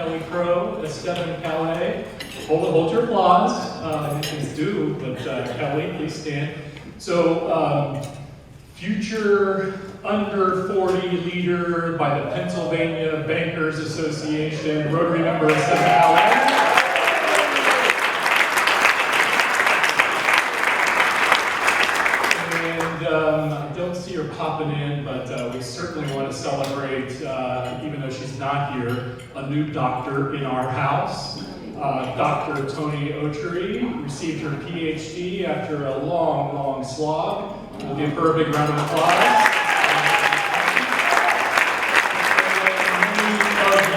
Kelly Crow, Esteban Calais. Hold your applause. Please do, but Kelly, please stand. So, future under 40 leader by the Pennsylvania Bankers Association, Rotary member Esteban Calais. I don't see her popping in, but we certainly want to celebrate, even though she's not here, a new doctor in our house. Dr. Tony Otry received her PhD after a long slog. We'll give her a big round of applause.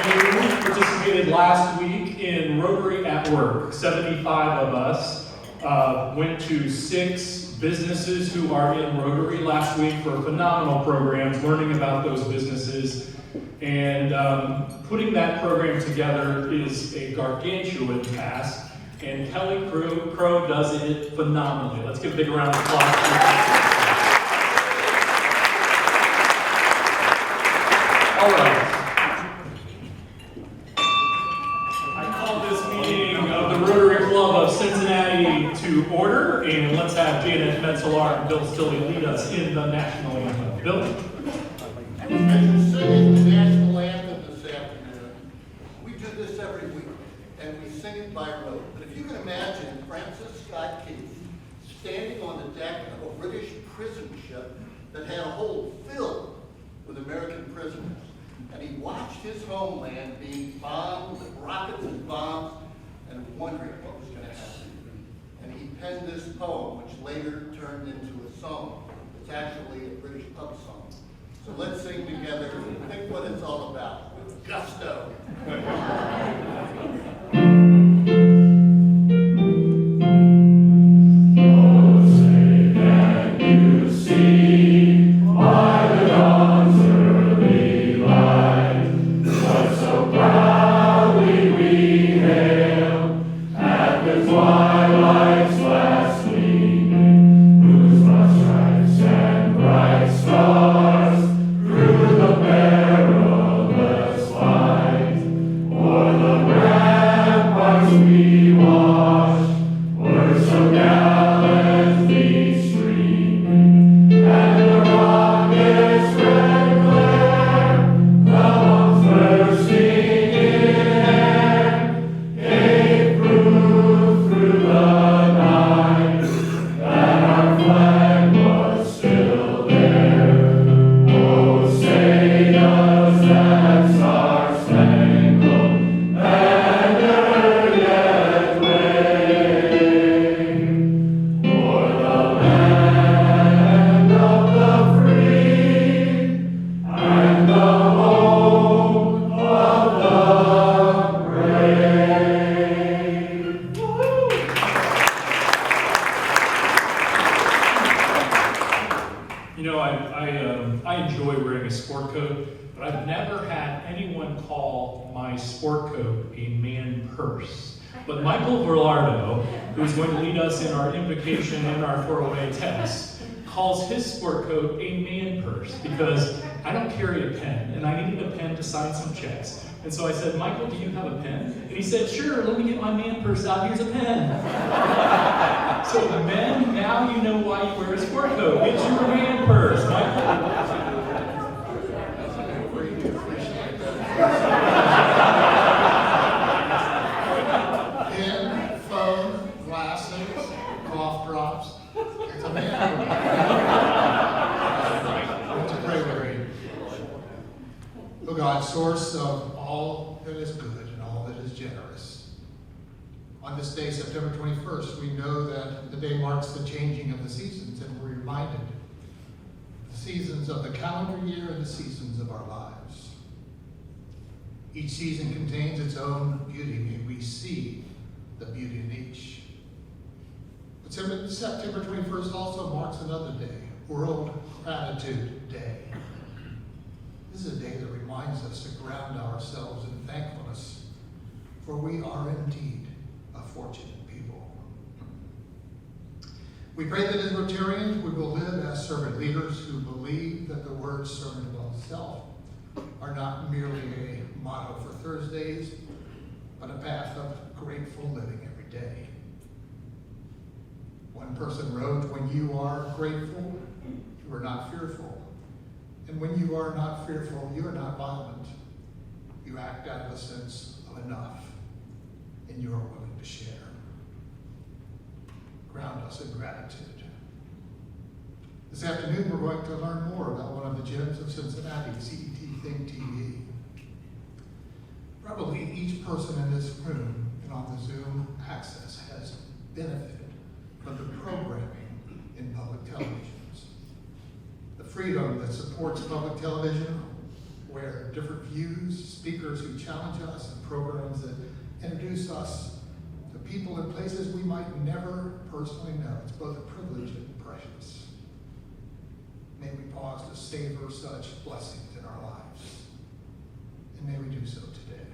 Many of you participated last week in Rotary at Work. 75 of us went to 6 businesses who are in Rotary last week for phenomenal programs, learning about those businesses. And putting that program together is a gargantuan task, and Kelly Crow does it phenomenally. Let's give a big round of applause for her. All right. I call this meeting of the Rotary Club of Cincinnati to order, and let's have Janet Metzelar and Bill Stilley lead us in the national anthem. Bill? As you're singing the national anthem this afternoon, we do this every week, and we sing it by rote. But if you can imagine Francis Scott Key standing on the deck of a British prison ship that had a hold filled with American prisoners, and he watched his homeland being bombed with rockets and bombs, and wondering what was going to happen. And he penned this poem, which later turned into a song. It's actually a British pub song. So let's sing together and think what it's all about with gusto. I enjoy wearing a sport coat, but I've never had anyone call my sport coat a man purse. But Michael Verlardo, who's going to lead us in our invocation and our 408 test, calls his sport coat a man purse because I don't carry a pen, and I needed a pen to sign some checks. And so I said, Michael, do you have a pen? And he said, sure, let me get my man purse out. Here's a pen. So men, now you know why you wear a sport coat. It's your man purse, Michael. Pen, phone, glasses, cough drops. It's a man purse. It's a great area. O God, source of all that is good and all that is generous. On this day, September 21st, we know that the day marks the changing of the seasons, and we're reminded the seasons of the calendar year and the seasons of our lives. Each season contains its own beauty. May we see the beauty in each. But September 21st also marks another day, World Gratitude Day. This is a day that reminds us to ground ourselves in thankfulness, for we are indeed a fortunate people. We pray that as Rotarians we will live as servant leaders who believe that the words servant of self are not merely a motto for Thursdays, but a path of grateful living every day. One person wrote, when you are grateful, you are not fearful. And when you are not fearful, you are not violent. You act out of a sense of enough, and you are willing to share. Ground us in gratitude. This afternoon, we're going to learn more about one of the gems of Cincinnati, CET ThinkTV. Probably each person in this room and on the Zoom access has benefited from the programming in public televisions. The freedom that supports public television, where different views, speakers who challenge us, and programs that introduce us to people in places we might never personally know. It's both a privilege and precious. May we pause to savor such blessings in our lives. And may we do so today.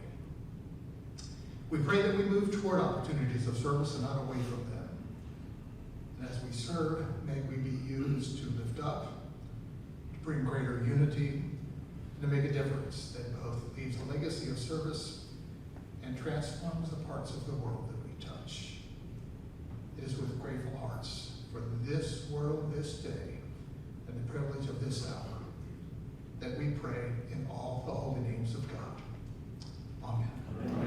We pray that we move toward opportunities of service and not away from them. And as we serve, may we be used to lift up, to bring greater unity, and to make a difference that both leaves a legacy of service and transforms the parts of the world that we touch. It is with grateful hearts for this world, this day, and the privilege of this hour that we pray in all the holy names of God. Amen.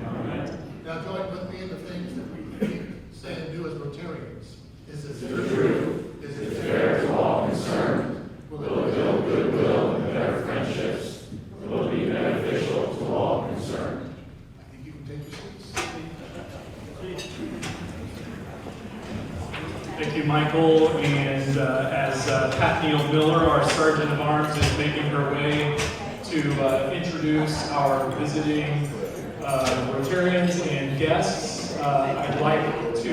Amen. Now join with me in the things that we think, say, and do as Rotarians. Is it true? Is it fair to all concerned? Will it build goodwill and better friendships? Will it be beneficial to all concerned? I think you can take your seats. Thank you, Michael. And as Pat Neal Miller, our Sergeant of Arms, is making her way to introduce our visiting Rotarians and guests, I'd like to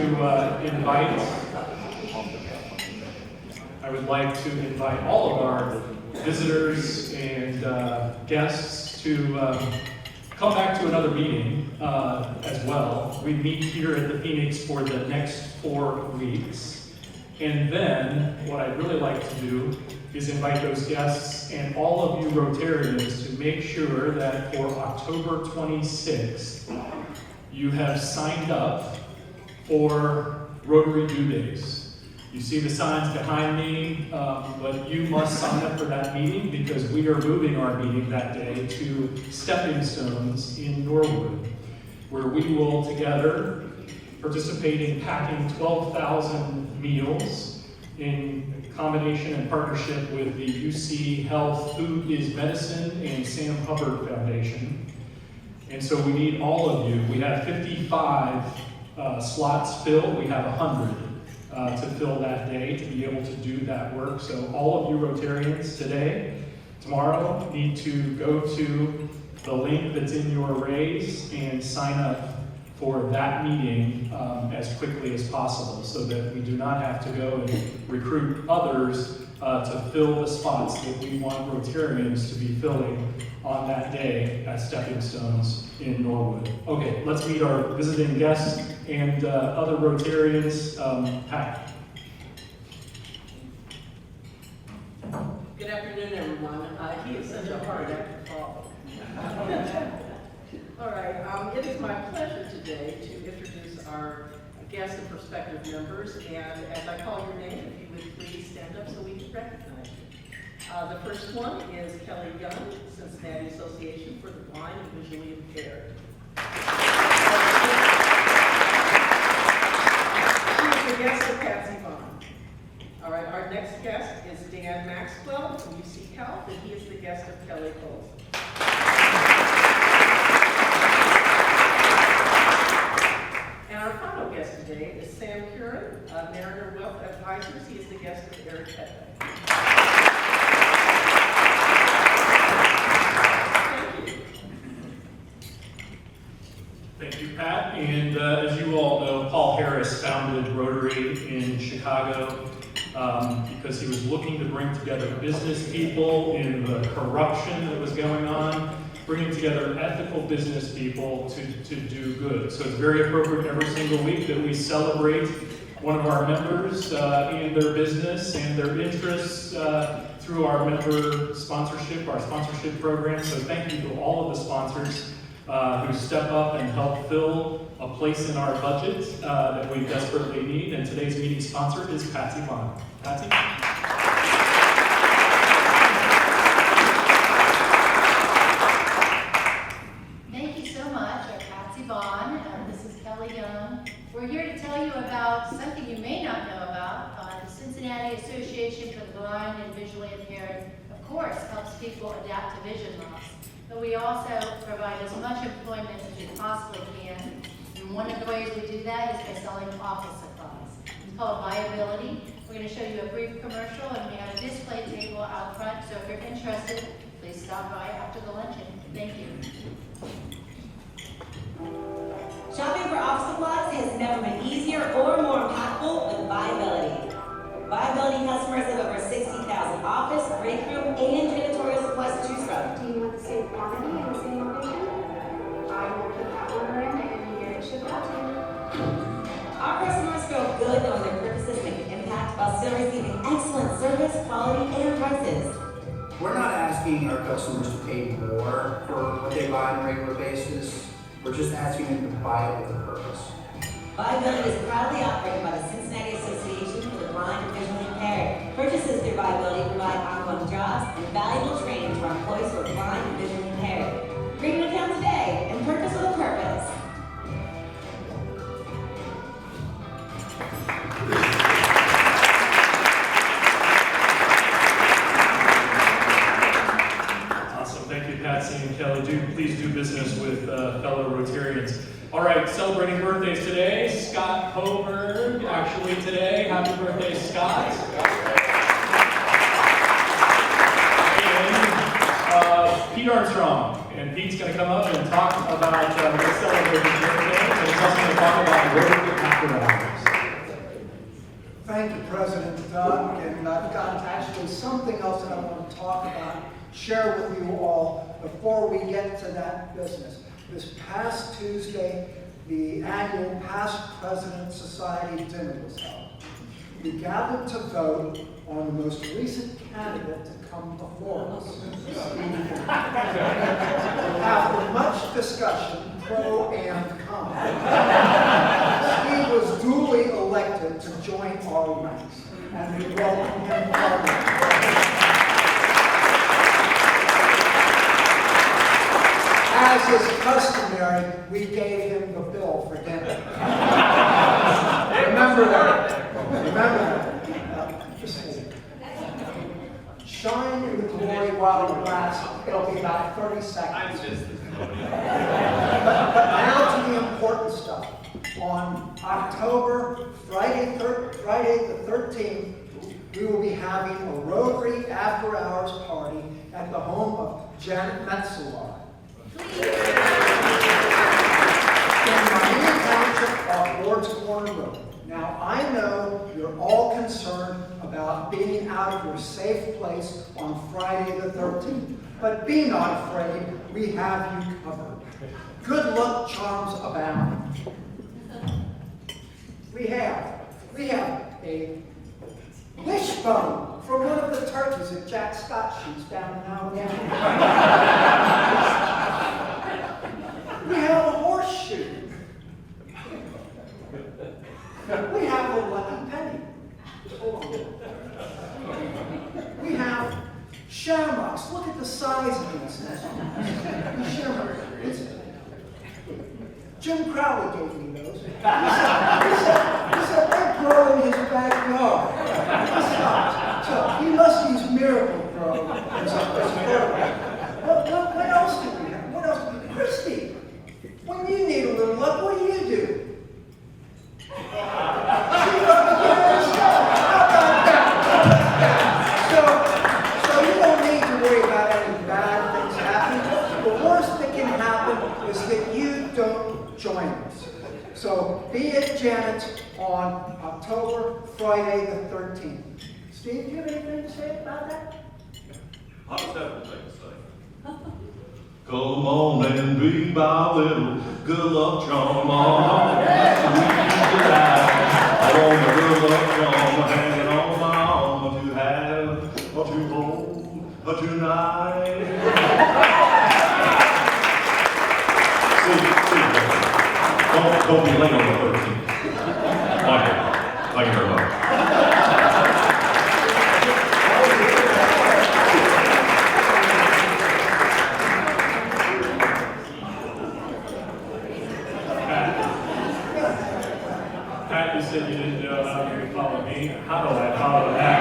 invite all of our visitors and guests to come back to another meeting as well. We meet here at the Phoenix for the next 4 weeks. And then what I'd really like to do is invite those guests and all of you Rotarians to make sure that for October 26th, you have signed up for Rotary Due Days. You see the signs behind me, but you must sign up for that meeting because we are moving our meeting that day to Stepping Stones in Norwood, where we will together participate in packing 12,000 meals in combination and partnership with the UC Health Food is Medicine and Sam Hubbard Foundation. And so we need all of you. We have 55 slots filled. We have 100 to fill that day to be able to do that work. So all of you Rotarians today, tomorrow, need to go to the link that's in your raise and sign up for that meeting as quickly as possible so that we do not have to go and recruit others to fill the spots that we want Rotarians to be filling on that day at Stepping Stones in Norwood. Okay, let's meet our visiting guests and other Rotarians. Pat. Good afternoon, everyone. He is such a hard act to follow. All right, it is my pleasure today to introduce our guests and prospective members. And as I call your name, if you would please stand up so we can recognize you. The first one is Kelly Young, Cincinnati Association for the Blind and Visually Impaired. She is the guest of Patsy Vaughn. All right, our next guest is Dan Maxwell from UC Health, and he is the guest of Kelly Cole. And our final guest today is Sam Curran, Mariner Wealth Advisors. He is the guest of Eric Pepe. Thank you. Thank you, Pat. And as you all know, Paul Harris founded Rotary in Chicago because he was looking to bring together business people in the corruption that was going on, bringing together ethical business people to do good. So it's very appropriate every single week that we celebrate one of our members and their business and their interests through our member sponsorship, our sponsorship program. So thank you to all of the sponsors who step up and help fill a place in our budget that we desperately need. And today's meeting sponsor is Patsy Vaughn. Patsy? Thank you so much. I'm Patsy Vaughn. This is Kelly Young. We're here to tell you about something you may not know about. The Cincinnati Association for the Blind and Visually Impaired, of course, helps people adapt to vision loss. But we also provide as much employment as we possibly can. And one of the ways we do that is by selling office supplies. It's called Viability. We're going to show you a brief commercial, and we have a display table out front. So if you're interested, please stop by after the luncheon. Thank you. Shopping for office supplies has never been easier or more impactful with Viability. Viability customers have over 60,000 office, break room, and janitorial supplies to choose from. Do you want the same quantity and the same location? I will put that order in and you get it shipped out to you. Our customers feel good knowing their purchases make an impact while still receiving excellent service, quality, and prices. We're not asking our customers to pay more for what they buy on a regular basis. We're just asking them to buy it with a purpose. Viability is proudly operated by the Cincinnati Association for the Blind and Visually Impaired. Purchases through Viability provide ongoing jobs and valuable training to our employees who are blind and visually impaired. Bring an account today and purchase with a purpose. Thank you, Patsy and Kelly. Please do business with fellow Rotarians. All right, celebrating birthdays today, Scott Hoberg, actually today. Happy birthday, Scott. And Pete Armstrong. And Pete's going to come up and talk about celebrating birthday. And he's also going to talk about Rotary after hours. Thank you, President Doug. And I've got actually something else that I want to talk about, share with you all before we get to that business. This past Tuesday, the annual Past President Society dinner was held. We gathered to vote on the most recent candidate to come before us. After much discussion, pro and con, Steve was duly elected to join our ranks, and we welcome him warmly. As is customary, we gave him the bill for dinner. Remember that. Remember that. Just shine in the glory while it lasts. It'll be about 30 seconds. But now to the important stuff. On Friday the 13th, we will be having a Rotary after-hours party at the home of Janet Metzeler. In Miami Township off Ward's Corner Road. Now, I know you're all concerned about being out of your safe place on Friday the 13th, but be not afraid, we have you covered. Good luck charms abound. We have a wishbone from one of the turkeys that Jack Scott shoots down in Alabama. We have a horseshoe. We have a lucky penny. We have shamrocks. Look at the size of this. Shamrock. Jim Crowley gave me those. He said they grow in his backyard. So he must use Miracle Grow. What else do we have? What else? Christy, when you need a little luck, what do you do? So you don't need to worry about any bad things happening. The worst that can happen is that you don't join us. So be at Janet's on Friday the 13th. Steve, do you have anything to say about that? I just have one thing to say. Come on and be my little good luck charm on. I want a good luck charm hanging on my arm to have or to hold or tonight. Don't be late on the 13th. Thank you very much. Pat, you said you didn't know how you could follow me. How do I follow that?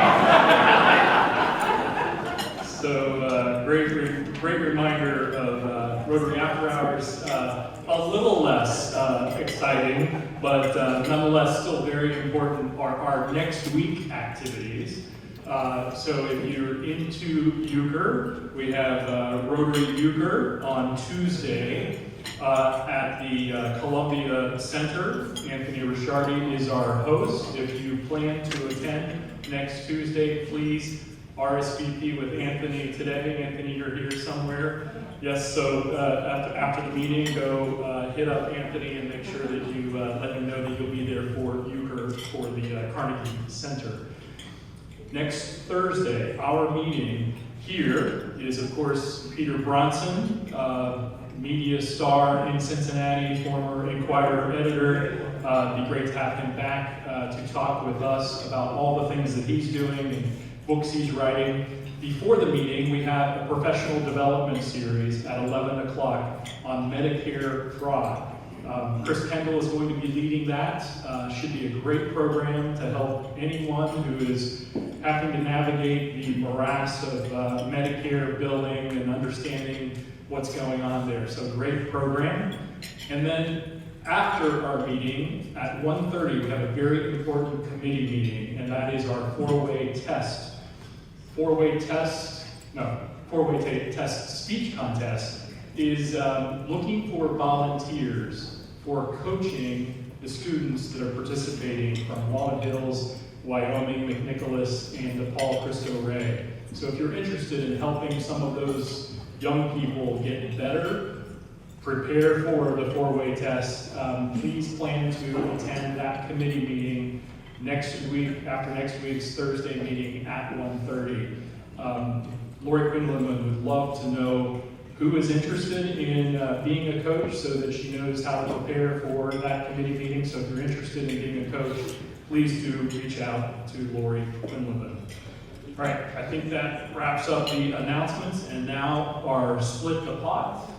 So, great reminder of Rotary After Hours. A little less exciting, but nonetheless still very important are our next week activities. So if you're into euchre, we have Rotary Euchre on Tuesday at the Columbia Center. Anthony Ricciardi is our host. If you plan to attend next Tuesday, please RSVP with Anthony today. Anthony, you're here somewhere. Yes, so after the meeting, go hit up Anthony and make sure that you let him know that you'll be there for euchre for the Carnegie Center. Next Thursday, our meeting here is, of course, Peter Bronson, media star in Cincinnati, former Inquirer editor. It'd be great to have him back to talk with us about all the things that he's doing and books he's writing. Before the meeting, we have a professional development series at 11 o'clock on Medicare fraud. Chris Kendall is going to be leading that. Should be a great program to help anyone who is having to navigate the morass of Medicare billing and understanding what's going on there. So great program. And then after our meeting at 1:30, we have a very important committee meeting, and that is our four-way test speech contest is looking for volunteers for coaching the students that are participating from Walnut Hills, Wyoming, McNicholas, and DePaul Cristo Rey. So if you're interested in helping some of those young people get better, prepare for the four-way test, please plan to attend that committee meeting next week, after next week's Thursday meeting at 1:30. Lori Quinlan would love to know who is interested in being a coach so that she knows how to prepare for that committee meeting. So if you're interested in being a coach, please do reach out to Lori Quinlan. All right, I think that wraps up the announcements, and now our split the pot.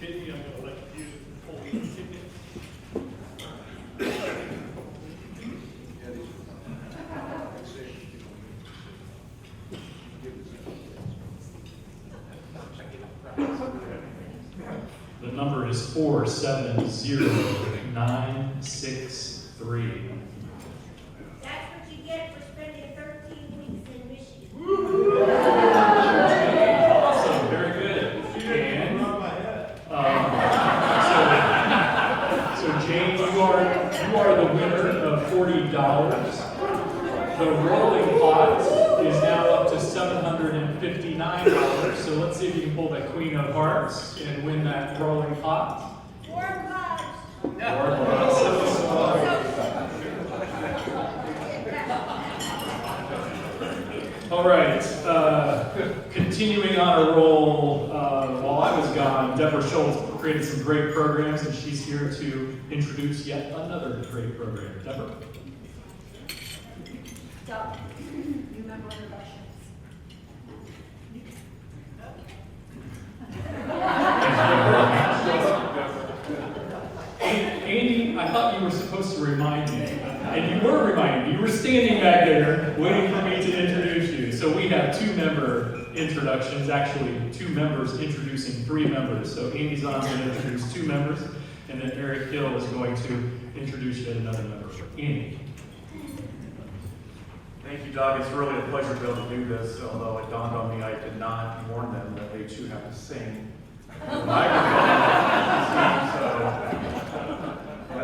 Kitty, I'm going to let you pull the ticket. The number is 470963. That's what you get for spending 13 weeks in Michigan. Awesome, very good. And so Jane, you are the winner of $40. The rolling pot is now up to $759. So let's see if you can pull that Queen of Hearts and win that rolling pot. Warm vibes. All right, continuing on a roll, while I was gone, Deborah Schultz created some great programs, and she's here to introduce yet another great program. Deborah? Stop. You remember the Russians? Andy, I thought you were supposed to remind me, and you were reminding me. You were standing back there waiting for me to introduce you. So we have two-member introductions, actually two members introducing three members. So Andy's on going to introduce two members, and then Eric Hill is going to introduce yet another member. Andy. Thank you, Doug. It's really a pleasure to be able to do this, although it dawned on me I did not warn them that they too have to sing. So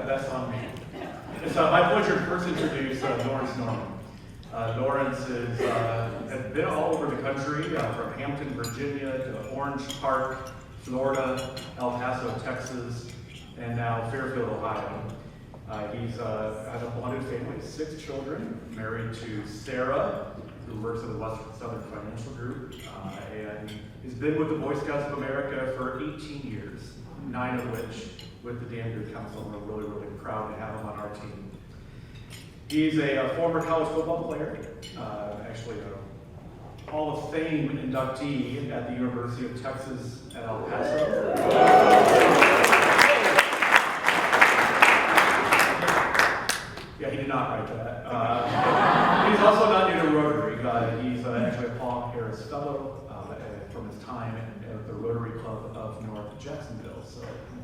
that's on me. It's my pleasure to first introduce Lawrence Norman. Lawrence has been all over the country, from Hampton, Virginia, to Orange Park, Florida, El Paso, Texas, and now Fairfield, Ohio. He's has a blended family of 6 children, married to Sarah, who works at the Southern Financial Group, and he's been with the Boy Scouts of America for 18 years, 9 of which with the Damn Good Council. We're really, really proud to have him on our team. He's a former college football player, actually a Hall of Fame inductee at the University of Texas at El Paso. Yeah, he did not write that. He's also not new to Rotary. He's actually a Paul Harris Fellow from his time at the Rotary Club of North Jacksonville. So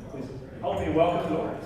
please help me welcome Lawrence.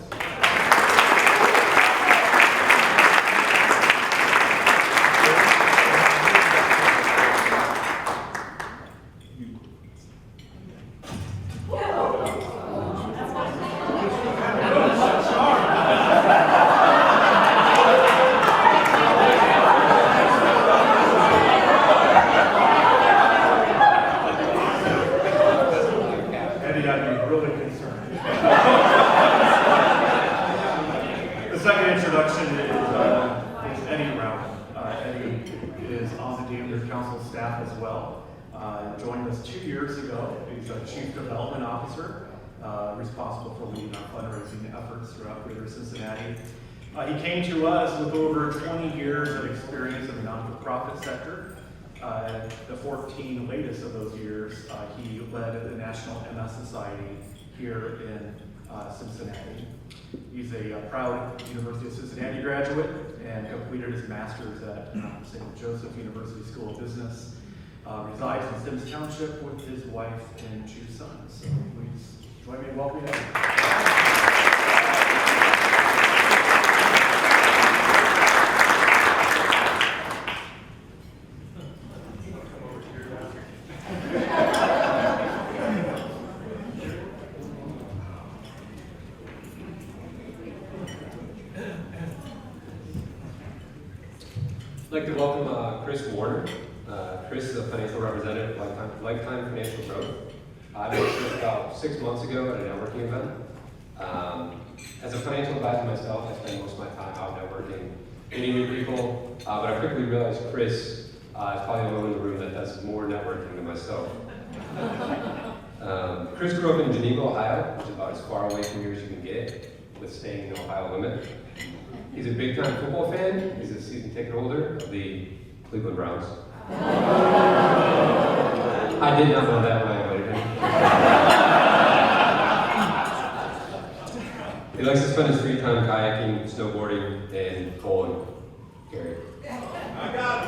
Chief Development Officer, responsible for leading our fundraising efforts throughout Greater Cincinnati. He came to us with over 20 years of experience in the non-for-profit sector. The 14 latest of those years, he led the National MS Society here in Cincinnati. He's a proud University of Cincinnati graduate and completed his master's at St. Joseph University School of Business. Resides in Sims Township with his wife and 2 sons. So please join me in welcoming him. I'd like to welcome Chris Warner. Chris is a financial representative of Lifetime Financial Growth. I met Chris about 6 months ago at a networking event. As a financial advisor myself, I spend most of my time out networking, meeting new people, but I quickly realized Chris is probably the one in the room that does more networking than myself. Chris grew up in Geneva, Ohio, which is about as far away from here as you can get, with staying in the Ohio limit. He's a big-time football fan. He's a season ticket holder of the Cleveland Browns. I did not know that when I invited him. He likes to spend his free time kayaking, snowboarding, and bowling. Gary. I got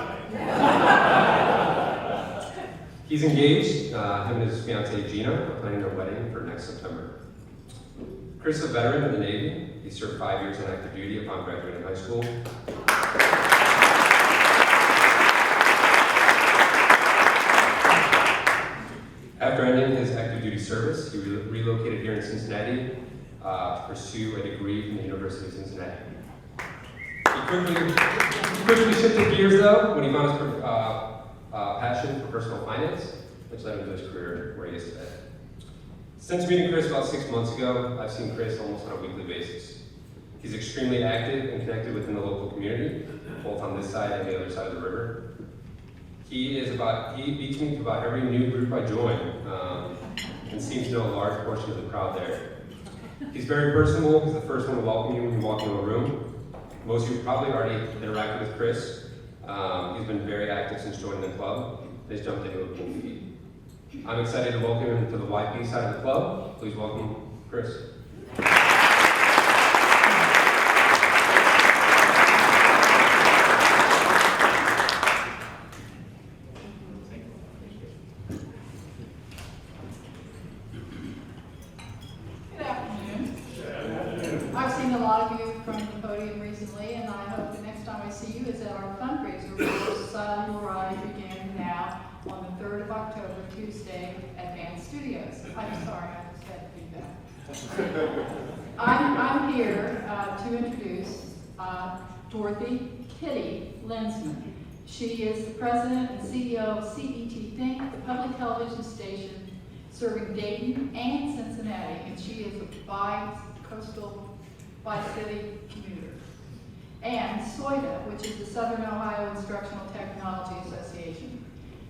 him. He's engaged. Him and his fiancée Gina are planning their wedding for next September. Chris is a veteran of the Navy. He served 5 years in active duty upon graduating high school. After ending his active duty service, he relocated here in Cincinnati to pursue a degree from the University of Cincinnati. He quickly shifted gears though when he found his passion for personal finance, which led him to his career where he is today. Since meeting Chris about 6 months ago, I've seen Chris almost on a weekly basis. He's extremely active and connected within the local community, both on this side and the other side of the river. He beats me to about every new group I join, and seems to know a large portion of the crowd there. He's very personable. He's the first one to welcome you when you walk into a room. Most of you probably already interacted with Chris. He's been very active since joining the club. He's jumped into a boom feed. I'm excited to welcome him to the YP side of the club. Please welcome Chris. I'm here to introduce Dorothy Kitty Lensman. She is the president and CEO of CET, the public television station serving Dayton and Cincinnati, and she is a bi-coastal, bi-city commuter. And SOITA, which is the Southern Ohio Instructional Technology Association.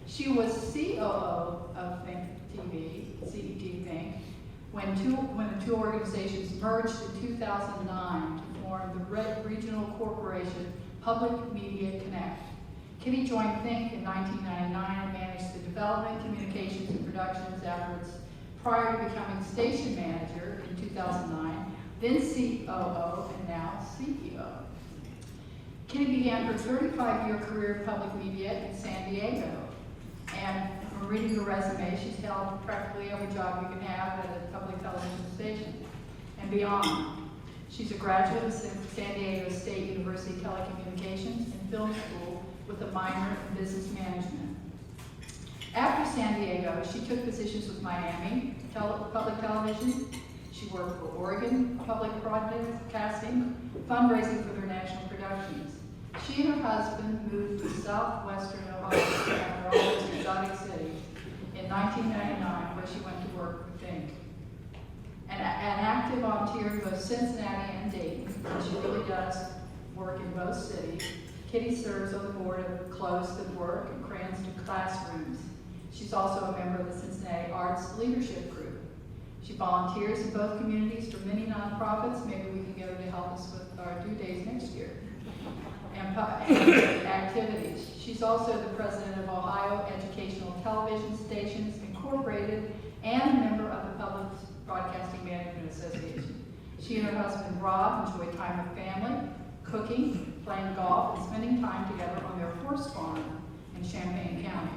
She was COO of ThinkTV, CET Think, when the two organizations merged in 2009 to form the Regional Corporation Public Media Connect. Kitty joined Think in 1999 and managed the development, communications, and productions efforts prior to becoming station manager in 2009, then COO, and now CEO. Kitty began her 35-year career in public media in San Diego. And from reading her resume, she's held practically every job you can have at a public television station and beyond. She's a graduate of San Diego State University Telecommunications and Film School with a minor in business management. After San Diego, she took positions with Miami Public Television. She worked for Oregon Public Broadcasting, fundraising for their national productions. She and her husband moved to Southwestern Ohio after all those exotic cities in 1999, where she went to work for Think. An active volunteer in both Cincinnati and Dayton, and she really does work in both cities. Kitty serves on the board of Close Good Work and Cranston Classrooms. She's also a member of the Cincinnati Arts Leadership Group. She volunteers in both communities for many nonprofits. Maybe we can get her to help us with our due days next year. And activities. She's also the president of Ohio Educational Television Stations Incorporated and a member of the Public Broadcasting Management Association. She and her husband Rob enjoy time with family, cooking, playing golf, and spending time together on their horse farm in Champaign County.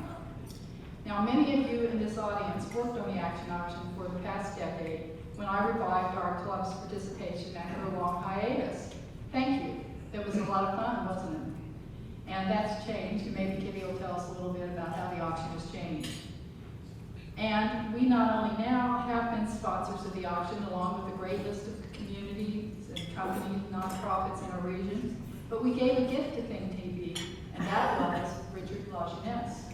Now, many of you in this audience worked on the action auction for the past decade when I revived our club's participation after a long hiatus. Thank you. It was a lot of fun, wasn't it? And that's changed, and maybe Kitty will tell us a little bit about how the auction has changed. And we not only now have been sponsors of the auction, along with a great list of communities and companies, nonprofits in our regions, but we gave a gift to ThinkTV, and that was Richard Lajeunesse.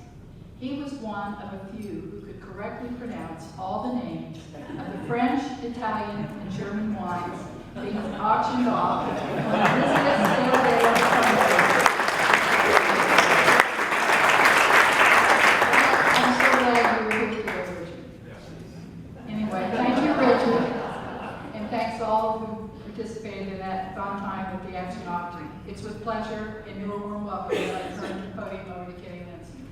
He was one of a few who could correctly pronounce all the names of the French, Italian, and German wines being auctioned off on the busiest sale day of the country. I'm so glad you were here today, Richard. Anyway, thank you, Richard, and thanks to all who participated in that fun time at the action auction. It's with pleasure and your warm welcome that I turn the podium over to Kitty Lensman.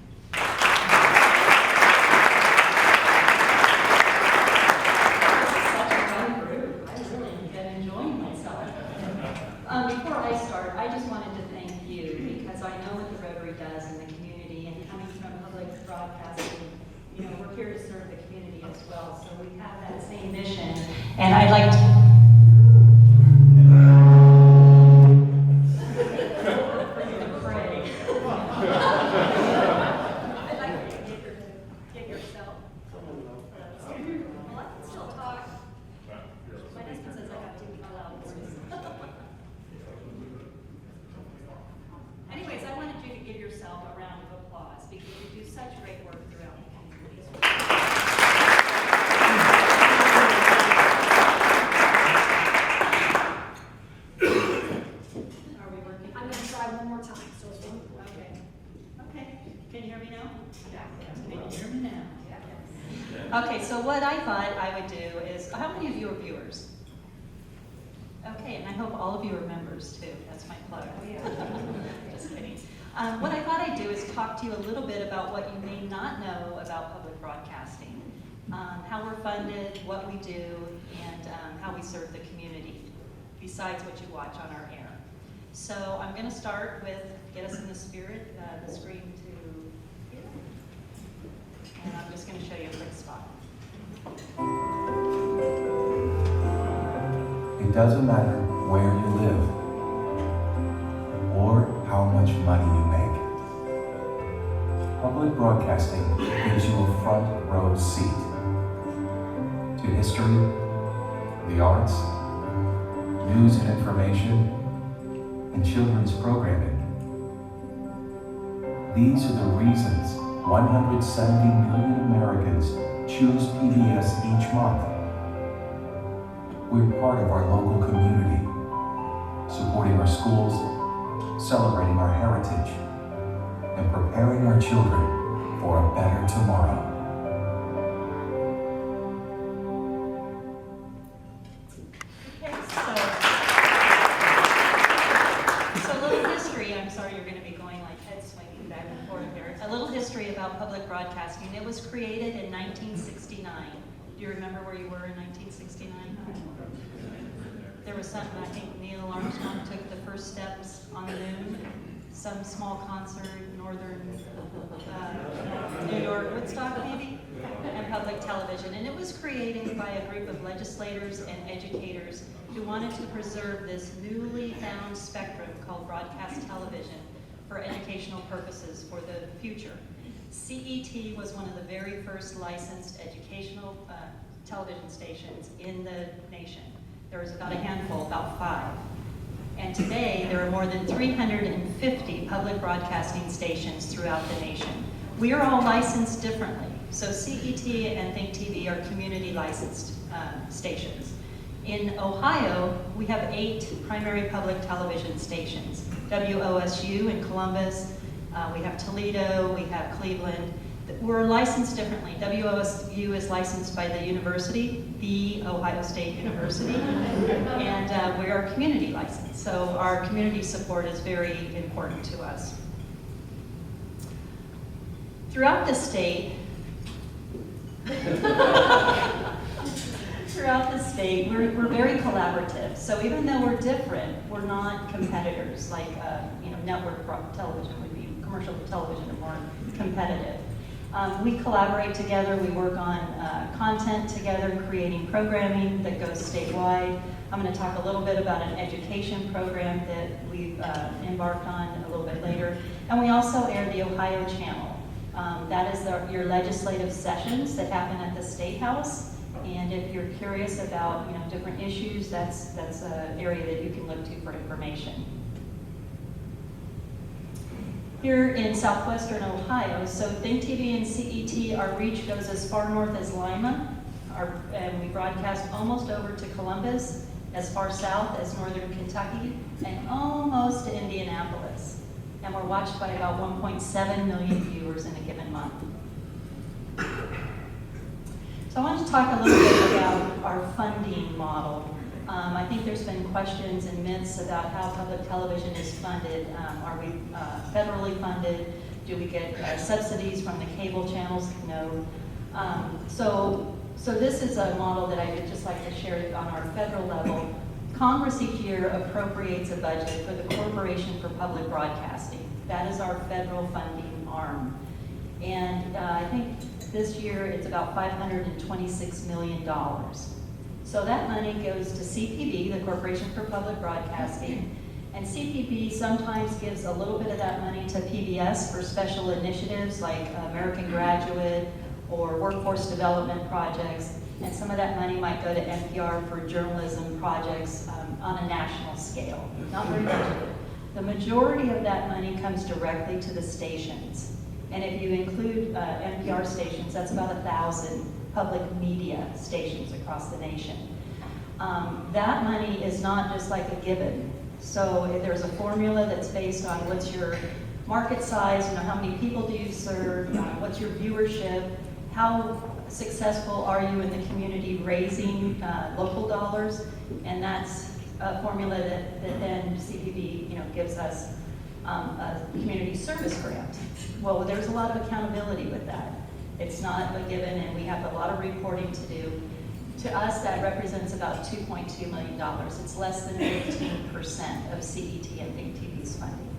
Before I start, I just wanted to thank you because I know what the Rotary does in the community, and coming from public broadcasting, you know, we're here to serve the community as well, so we have that same mission. And I'd like to Okay, so what I thought I would do is, how many of you are viewers? Okay, and I hope all of you are members too. That's my plug. Just kidding. What I thought I'd do is talk to you a little bit about what you may not know about public broadcasting, how we're funded, what we do, and how we serve the community, besides what you watch on our air. So I'm going to start with, get us in the spirit, the screen to here. And I'm just going to show you a quick spot. It doesn't matter where you live or how much money you make. Public broadcasting gives you a front row seat to history, the arts, news and information, and children's programming. These are the reasons 170 million Americans choose PBS each month. We're part of our local community, supporting our schools, celebrating our heritage, and preparing our children for a better tomorrow. 1969. Do you remember where you were in 1969? There was something, I think Neil Armstrong took the first steps on the moon, some small concert, northern New York, Woodstock maybe, and public television. And it was created by a group of legislators and educators who wanted to preserve this newly found spectrum called broadcast television for educational purposes for the future. CET was one of the very first licensed educational television stations in the nation. There was about a handful, about 5. And today, there are more than 350 public broadcasting stations throughout the nation. We are all licensed differently. So CET and ThinkTV are community licensed stations. In Ohio, we have 8 primary public television stations. WOSU in Columbus, we have Toledo, we have Cleveland. We're licensed differently. WOSU is licensed by the university, the Ohio State University, and we are community licensed. So our community support is very important to us. Throughout the state, we're very collaborative. So even though we're different, we're not competitors. Like network television would be, commercial television are more competitive. We collaborate together. We work on content together, creating programming that goes statewide. I'm going to talk a little bit about an education program that we've embarked on a little bit later. And we also air the Ohio Channel. That is your legislative sessions that happen at the State House. And if you're curious about different issues, that's an area that you can look to for information. Here in Southwestern Ohio, so ThinkTV and CET, our reach goes as far north as Lima, and we broadcast almost over to Columbus, as far south as northern Kentucky, and almost to Indianapolis. And we're watched by about 1.7 million viewers in a given month. So I want to talk a little bit about our funding model. I think there's been questions and myths about how public television is funded. Are we federally funded? Do we get subsidies from the cable channels? No. So this is a model that I would just like to share on our federal level. Congress each year appropriates a budget for the Corporation for Public Broadcasting. That is our federal funding arm. And I think this year it's about $526 million. So that money goes to CPB, the Corporation for Public Broadcasting, and CPB sometimes gives a little bit of that money to PBS for special initiatives like American Graduate or workforce development projects, and some of that money might go to NPR for journalism projects on a national scale, not very much of it. The majority of that money comes directly to the stations, and if you include NPR stations, that's about 1,000 public media stations across the nation. That money is not just like a given. So if there's a formula that's based on what's your market size, how many people do you serve, what's your viewership, how successful are you in the community raising local dollars, and that's a formula that then CPB gives us a community service grant. Well, there's a lot of accountability with that. It's not a given, and we have a lot of reporting to do. To us, that represents about $2.2 million. It's less than 15% of CET and ThinkTV's funding.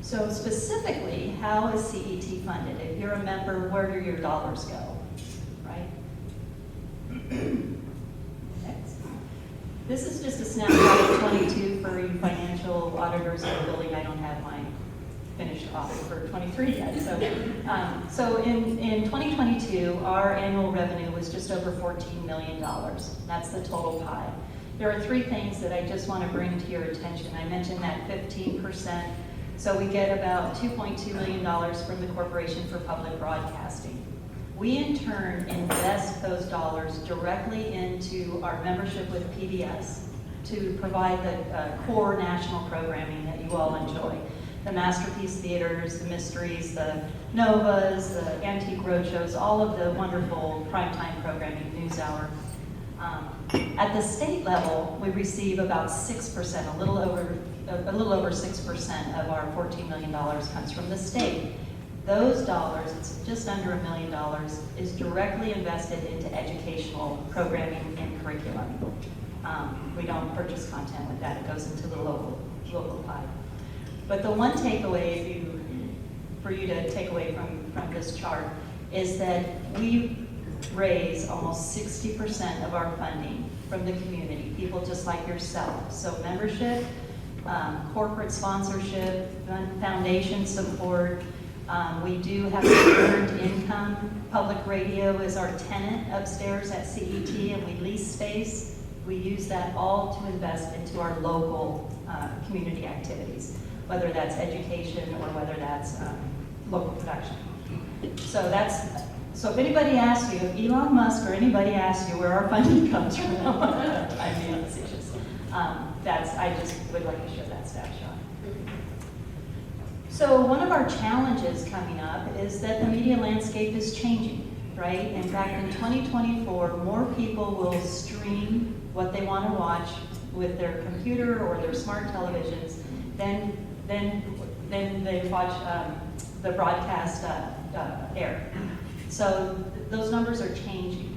So specifically, how is CET funded? If you're a member, where do your dollars go, right? Next. This is just a snapshot of 22 for you financial auditors in the building. I don't have my finished audit for 23 yet. So in 2022, our annual revenue was just over $14 million. That's the total pie. There are 3 things that I just want to bring to your attention. I mentioned that 15%. So we get about $2.2 million from the Corporation for Public Broadcasting. We in turn invest those dollars directly into our membership with PBS to provide the core national programming that you all enjoy. The Masterpiece Theaters, the Mysteries, the Novas, the Antique Roadshows, all of the wonderful primetime programming, NewsHour. At the state level, we receive about 6%, a little over 6% of our $14 million comes from the state. Those dollars, it's just under $1 million, is directly invested into educational programming and curriculum. We don't purchase content with that, it goes into the local pie. But the one takeaway, for you to take away from this chart, is that we raise almost 60% of our funding from the community, people just like yourself. So membership, corporate sponsorship, foundation support. We do have earned income. Public radio is our tenant upstairs at CET, and we lease space. We use that all to invest into our local community activities, whether that's education or whether that's local production. So if anybody asks you, if Elon Musk or anybody asks you where our funding comes from, I'm being facetious. I just would like to show that snapshot. So one of our challenges coming up is that the media landscape is changing, right? In fact, in 2024, more people will stream what they want to watch with their computer or their smart televisions than they watch the broadcast air. So those numbers are changing.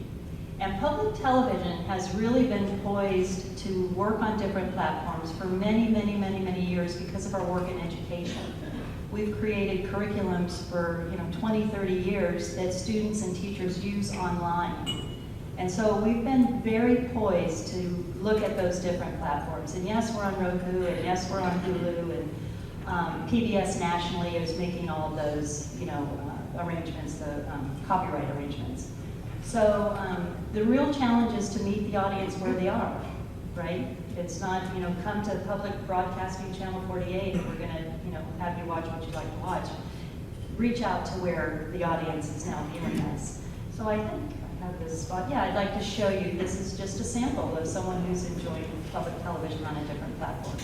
And public television has really been poised to work on different platforms for many, many, many, many years because of our work in education. We've created curriculums for 20, 30 years that students and teachers use online. And so we've been very poised to look at those different platforms. And yes, we're on Roku, and yes, we're on Hulu, and PBS nationally is making all of those arrangements, the copyright arrangements. So the real challenge is to meet the audience where they are, right? It's not, come to public broadcasting channel 48 and we're gonna, have you watch what you like to watch. Reach out to where the audience is now viewing us. So I think I have this spot. Yeah, I'd like to show you, this is just a sample of someone who's enjoying public television on a different platform.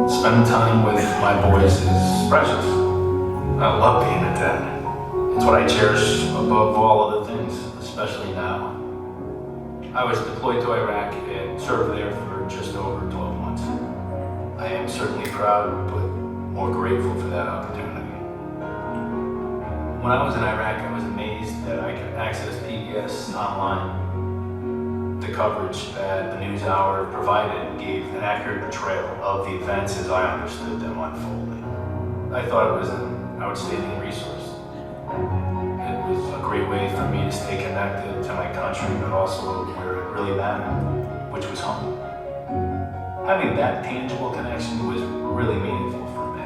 Spending time with my boys is precious. I love being a dad. It's what I cherish above all other things, especially now. I was deployed to Iraq and served there for just over 12 months. I am certainly proud, but more grateful for that opportunity. When I was in Iraq, I was amazed that I could access PBS online. The coverage that the NewsHour provided gave an accurate portrayal of the events as I understood them unfolding. I thought it was an outstanding resource. It was a great way for me to stay connected to my country, but also where it really mattered, which was home. Having that tangible connection was really meaningful for me.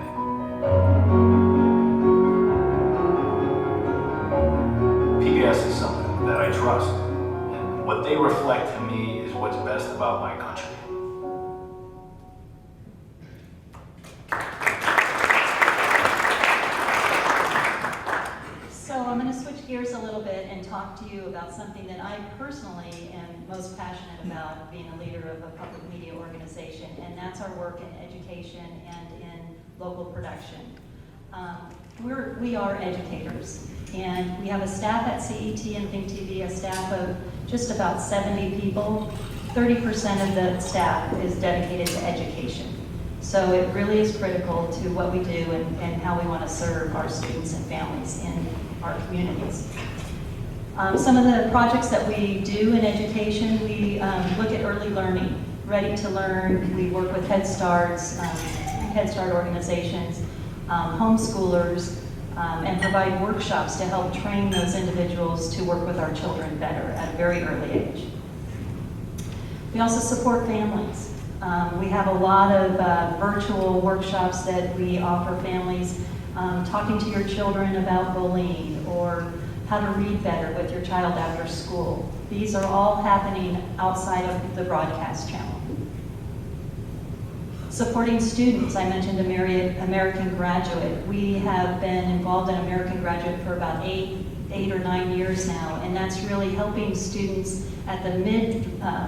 PBS is something that I trust, and what they reflect to me is what's best about my country. I'm going to switch gears a little bit and talk to you about something that I personally am most passionate about, being a leader of a public media organization, and that's our work in education and in local production. We are educators, and we have a staff at CET and ThinkTV, a staff of just about 70 people. 30% of the staff is dedicated to education. So it really is critical to what we do and how we want to serve our students and families in our communities. Some of the projects that we do in education, we look at early learning, Ready to Learn. We work with Head Start organizations, homeschoolers, and provide workshops to help train those individuals to work with our children better at a very early age. We also support families. We have a lot of virtual workshops that we offer families, talking to your children about bullying or how to read better with your child after school. These are all happening outside of the broadcast channel. Supporting students, I mentioned American Graduate. We have been involved in American Graduate for about eight or 9 years now, and that's really helping students at the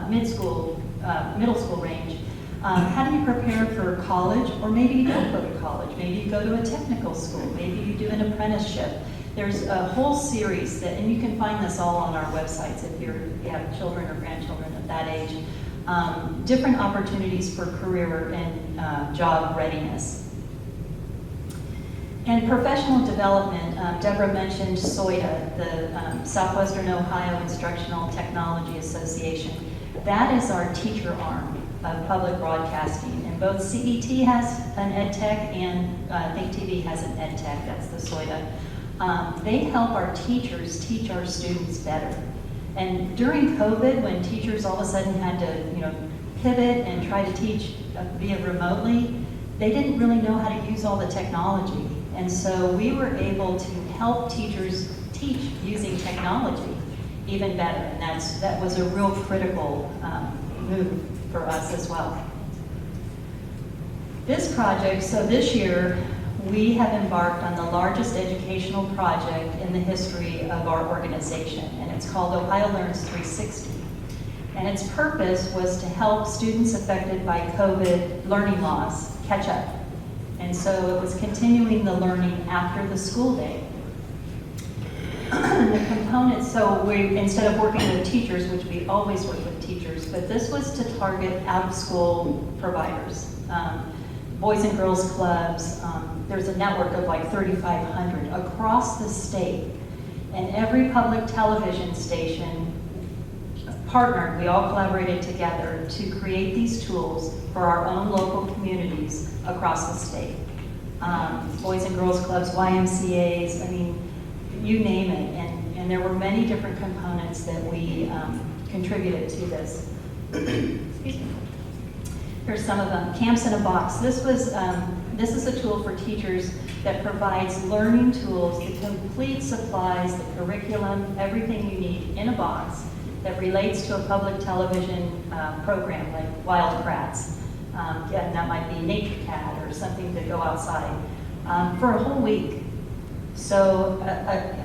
middle school range. How do you prepare for college, or maybe you don't go to college, maybe you go to a technical school, maybe you do an apprenticeship. There's a whole series that, and you can find this all on our websites if you have children or grandchildren of that age. Different opportunities for career and job readiness. And professional development, Deborah mentioned SOITA, the Southwestern Ohio Instructional Technology Association. That is our teacher arm of public broadcasting. And both CET has an ed tech and ThinkTV has an ed tech, that's the SOITA. They help our teachers teach our students better. And during COVID, when teachers all of a sudden had to, pivot and try to teach via remotely, they didn't really know how to use all the technology. And so we were able to help teachers teach using technology even better. And that was a real critical move for us as well. This project, so this year, we have embarked on the largest educational project in the history of our organization, and it's called Ohio Learns 360. And its purpose was to help students affected by COVID learning loss catch up. And so it was continuing the learning after the school day. The components, so we, instead of working with teachers, which we always work with teachers, but this was to target out-of-school providers, boys and girls clubs. There's a network of like 3,500 across the state, and every public television station partnered, we all collaborated together to create these tools for our own local communities across the state. Boys and girls clubs, YMCAs, I mean, you name it. And there were many different components that we contributed to this. Excuse me. Here's some of them. Camps in a Box. This is a tool for teachers that provides learning tools, the complete supplies, the curriculum, everything you need in a box that relates to a public television program like Wild Kratts. And that might be Nature Cat or something to go outside for a whole week. So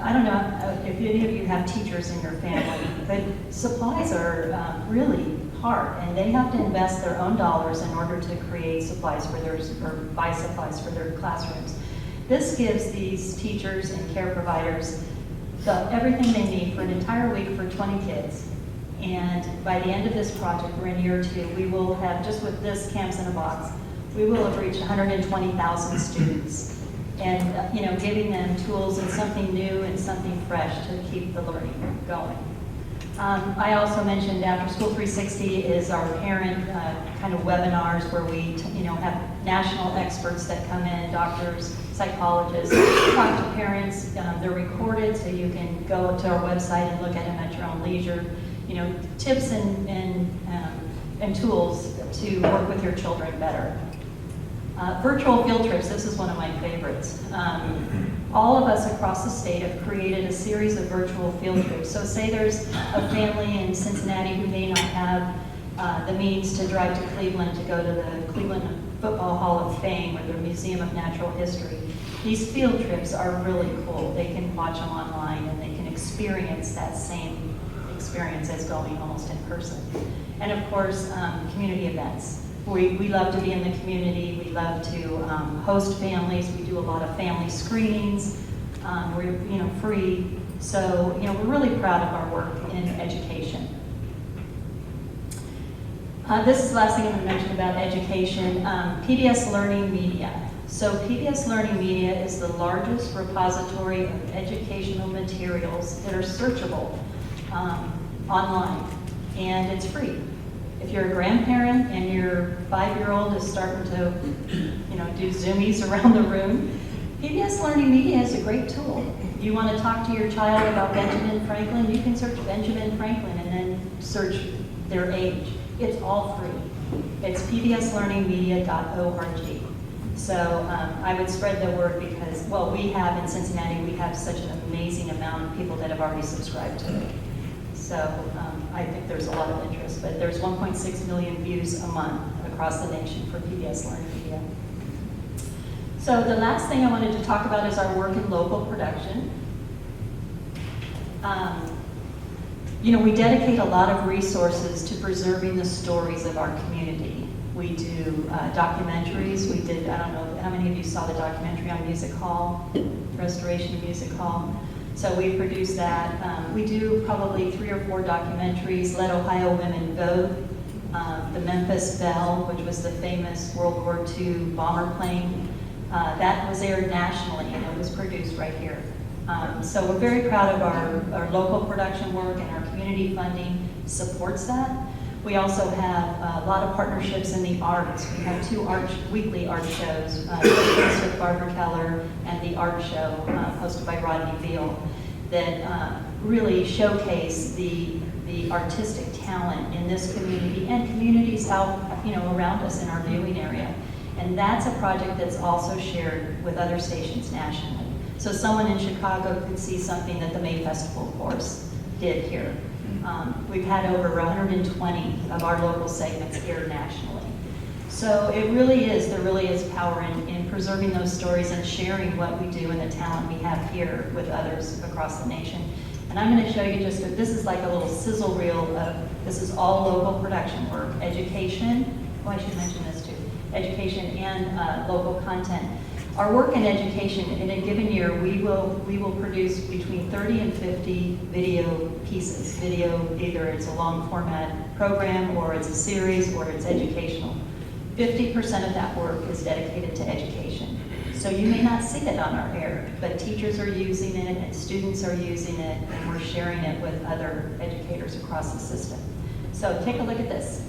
I don't know if any of you have teachers in your family, but supplies are really hard, and they have to invest their own dollars in order to create supplies for theirs or buy supplies for their classrooms. This gives these teachers and care providers everything they need for an entire week for 20 kids. And by the end of this project, we're in year 2, we will have, just with this Camps in a Box, we will have reached 120,000 students. And giving them tools and something new and something fresh to keep the learning going. I also mentioned After School 360 is our parent kind of webinars where we have national experts that come in, doctors, psychologists, talk to parents. They're recorded so you can go to our website and look at them at your own leisure. Tips and tools to work with your children better. Virtual field trips, this is one of my favorites. All of us across the state have created a series of virtual field trips. So say there's a family in Cincinnati who may not have the means to drive to Cleveland to go to the Cleveland Football Hall of Fame or the Museum of Natural History. These field trips are really cool. They can watch them online and they can experience that same experience as going almost in person. And of course, community events. We love to be in the community. We love to host families. We do a lot of family screenings. We're free. So we're really proud of our work in education. This is the last thing I'm going to mention about education. PBS Learning Media. So PBS Learning Media is the largest repository of educational materials that are searchable online, and it's free. If you're a grandparent and your 5-year-old is starting to, do Zoomies around the room, PBS Learning Media is a great tool. You want to talk to your child about Benjamin Franklin, you can search Benjamin Franklin and then search their age. It's all free. It's pbslearningmedia.org. So I would spread the word because, we have in Cincinnati, we have such an amazing amount of people that have already subscribed to it. So I think there's a lot of interest, but there's 1.6 million views a month across the nation for PBS Learning Media. So the last thing I wanted to talk about is our work in local production. We dedicate a lot of resources to preserving the stories of our community. We do documentaries. We did, I don't know how many of you saw the documentary on Music Hall, Restoration of Music Hall. So we produce that. We do probably 3 or 4 documentaries. Let Ohio Women Vote, the Memphis Belle, which was the famous World War II bomber plane. That was aired nationally, and it was produced right here. So we're very proud of our local production work, and our community funding supports that. We also have a lot of partnerships in the arts. We have two weekly art shows, with Barbara Keller and the art show hosted by Rodney Veal, that really showcase the artistic talent in this community and communities out, around us in our viewing area. And that's a project that's also shared with other stations nationally. So someone in Chicago could see something that the May Festival, of course, did here. We've had over 120 of our local segments aired nationally. So there really is power in preserving those stories and sharing what we do and the talent we have here with others across the nation. And I'm going to show you this is like a little sizzle reel of, this is all local production work, education, I should mention this too, education and local content. Our work in education, in a given year, we will produce between 30 and 50 video pieces. Video, either it's a long format program, or it's a series, or it's educational. 50% of that work is dedicated to education. So you may not see it on our air, but teachers are using it, and students are using it, and we're sharing it with other educators across the system. So take a look at this.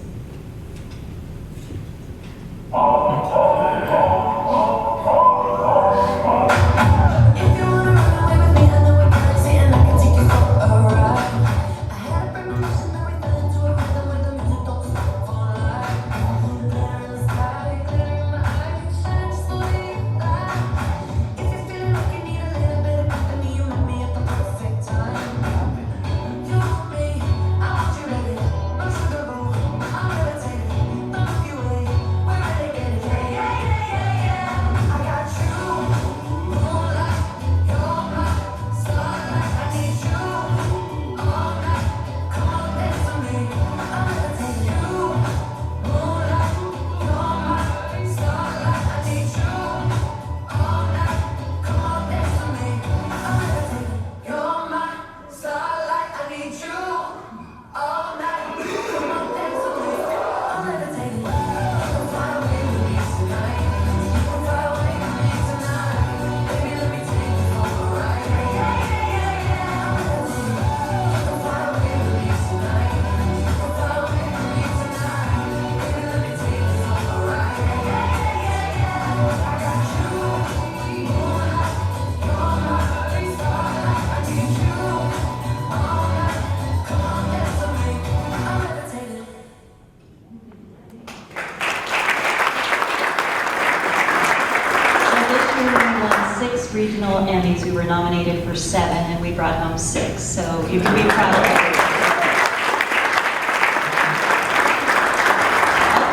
Regional Emmys. We were nominated for 7, and we brought home 6. So you can be proud of it.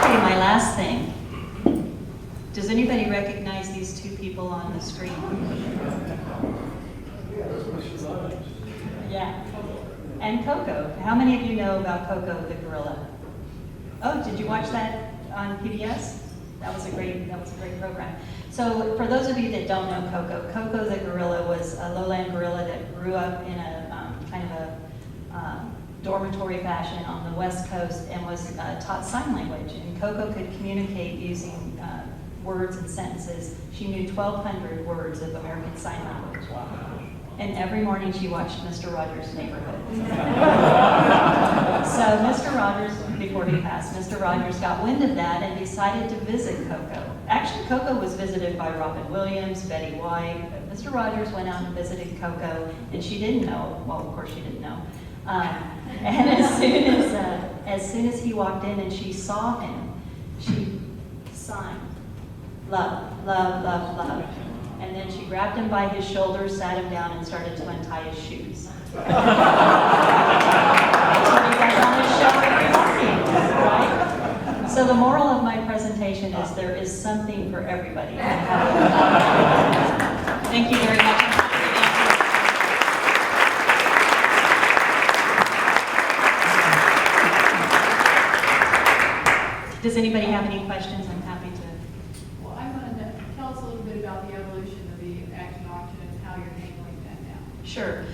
Okay, my last thing. Does anybody recognize these two people on the screen? Yeah. And Coco. How many of you know about Coco the gorilla? Oh, did you watch that on PBS? That was a great program. So for those of you that don't know Coco, Coco the gorilla was a lowland gorilla that grew up in a kind of a dormitory fashion on the West Coast and was taught sign language. And Coco could communicate using words and sentences. She knew 1,200 words of American Sign Language. And every morning she watched Mr. Rogers' Neighborhood. So Mr. Rogers, before he passed, Mr. Rogers got wind of that and decided to visit Coco. Actually, Coco was visited by Robin Williams, Betty White. But Mr. Rogers went out and visited Coco, and she didn't know. Well, of course she didn't know. And as soon as he walked in and she saw him, she signed, "Love, love, love, love." And then she grabbed him by his shoulders, sat him down, and started to untie his shoes. That's what he does on his show every morning, right? So the moral of my presentation is there is something for everybody. Thank you very much. Does anybody have any questions? I'm happy to. Well, I want to tell us a little bit about the evolution of the action auction and how you're handling that now. Sure.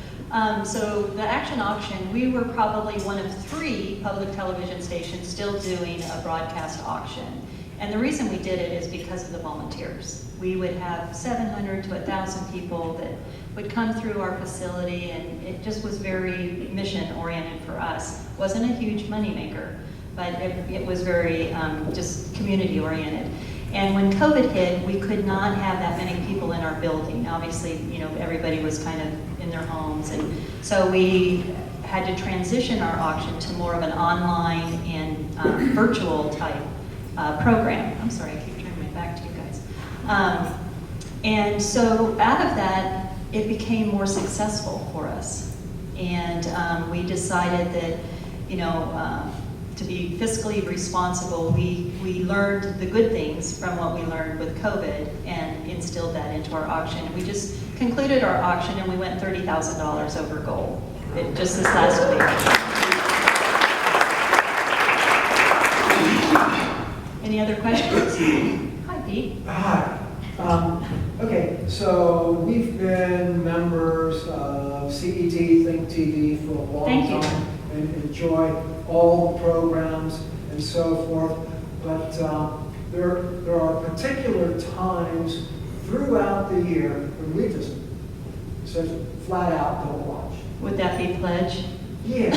So the action auction, we were probably one of 3 public television stations still doing a broadcast auction. And the reason we did it is because of the volunteers. We would have 700 to 1,000 people that would come through our facility, and it just was very mission-oriented for us. Wasn't a huge moneymaker, but it was very just community-oriented. And when COVID hit, we could not have that many people in our building. Obviously, you know, everybody was kind of in their homes, and so we had to transition our auction to more of an online and virtual type program. I'm sorry, I keep turning my back to you guys. And so out of that, it became more successful for us. And we decided that, you know, to be fiscally responsible, we learned the good things from what we learned with COVID and instilled that into our auction. We just concluded our auction and we went $30,000 over goal just this last week. Any other questions? Hi, Pete. Hi. Okay, so we've been members of CET, ThinkTV for a long time and enjoy all the programs and so forth. But there are particular times throughout the year when we just flat out don't watch. Would that be pledge? Yeah.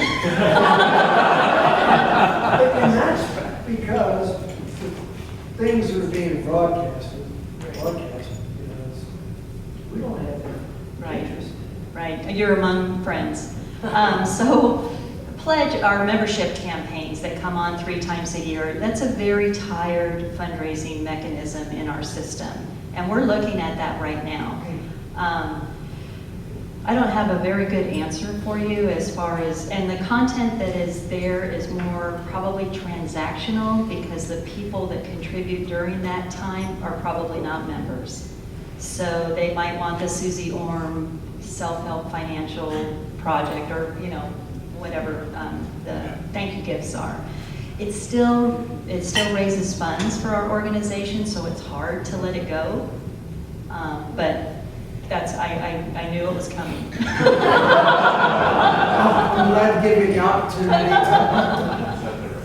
And that's because things that are being broadcasted, you know, we don't have that interest. Right, you're among friends. So pledge our membership campaigns that come on 3 times a year. That's a very tired fundraising mechanism in our system, and we're looking at that right now. I don't have a very good answer for you as far as, and the content that is there is more probably transactional because the people that contribute during that time are probably not members. So they might want the Susie Orm self-help financial project, or, you know, whatever the thank you gifts are. It still raises funds for our organization, so it's hard to let it go. But that's, I knew it was coming. I'm glad to give you the opportunity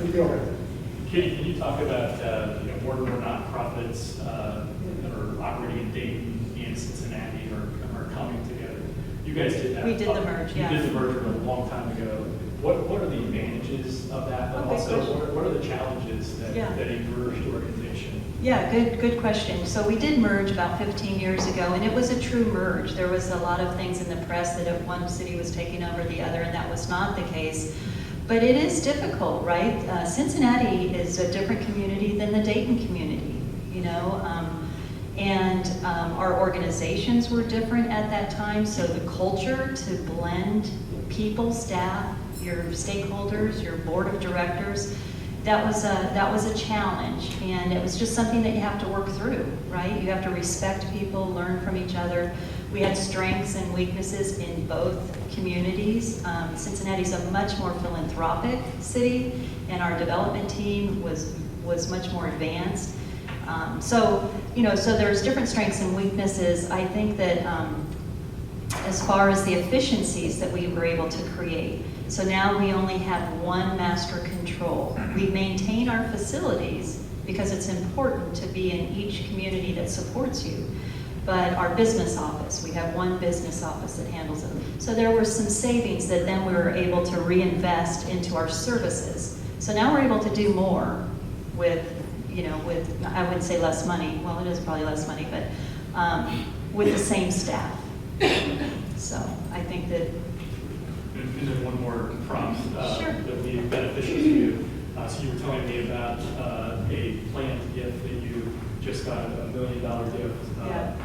to do it. Can you talk about you know, more nonprofits that are operating in Dayton and Cincinnati are coming together? You guys did that. We did the merge, yeah. You did the merger a long time ago. What are the advantages of that, but also what are the challenges that a merged organization? Yeah, good question. So we did merge about 15 years ago, and it was a true merge. There was a lot of things in the press that if one city was taking over the other, and that was not the case. But it is difficult, right? Cincinnati is a different community than the Dayton community, you know? And our organizations were different at that time, so the culture to blend people, staff, your stakeholders, your board of directors, that was a challenge, and it was just something that you have to work through, right? You have to respect people, learn from each other. We had strengths and weaknesses in both communities. Cincinnati's a much more philanthropic city, and our development team was much more advanced. So, you know, so there's different strengths and weaknesses. I think that as far as the efficiencies that we were able to create, so now we only have one master control. We maintain our facilities because it's important to be in each community that supports you. But our business office, we have one business office that handles it. So there were some savings that then we were able to reinvest into our services. So now we're able to do more with, you know, with, I wouldn't say less money. Well, it is probably less money, but with the same staff. So I think that. And then one more prompt Sure. that would be beneficial to you. So you were telling me about a planned gift that you just got, $1 million gift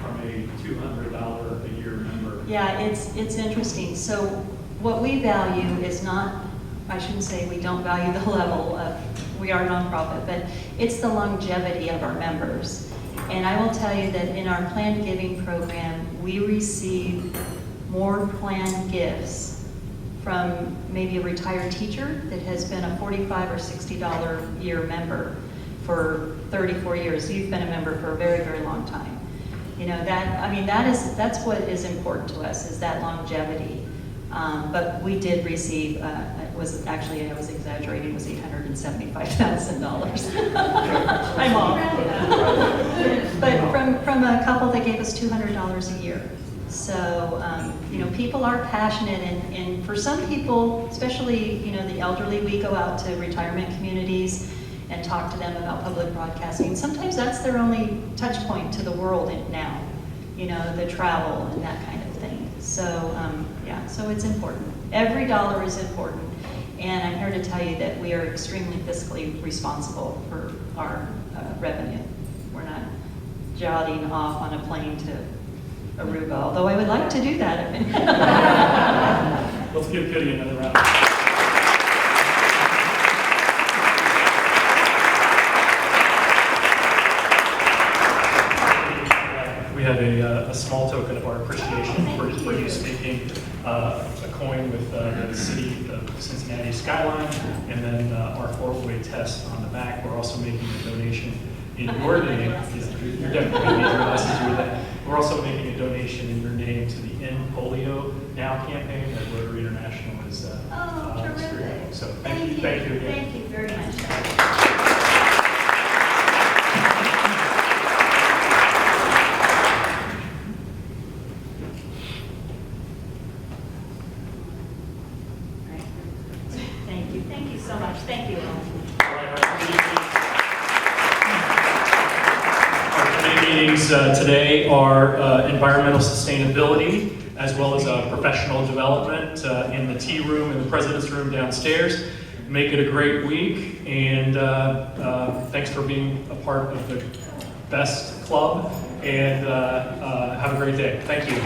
from a $200 a year member. Yeah, it's interesting. So what we value is not, I shouldn't say we don't value the level of, we are a nonprofit, but it's the longevity of our members. And I will tell you that in our planned giving program, we receive more planned gifts from maybe a retired teacher that has been a $45 or $60 a year member for 34 years. You've been a member for a very, very long time. You know, that, I mean, that's what is important to us, is that longevity. But we did receive, I was exaggerating, it was $875,000. I'm off. But from a couple that gave us $200 a year. So, people are passionate, and for some people, especially, the elderly, we go out to retirement communities and talk to them about public broadcasting. Sometimes that's their only touch point to the world now, the travel and that kind of thing. So, so it's important. Every dollar is important. And I'm here to tell you that we are extremely fiscally responsible for our revenue. We're not jotting off on a plane to Aruba, although I would like to do that. Let's give Kitty another round. We have a small token of our appreciation for you speaking, a coin with the city of Cincinnati skyline, and then our 4-way test on the back. We're also making a donation in your name. You're definitely need your glasses with that. We're also making a donation in your name to the End Polio Now campaign that Rotary International is Terrific. So thank you again. Thank you very much. Thank you so much. Thank you all. Our committee meetings today are environmental sustainability, as well as professional development in the tea room and the president's room downstairs. Make it a great week, and thanks for being a part of the best club, and have a great day. Thank you.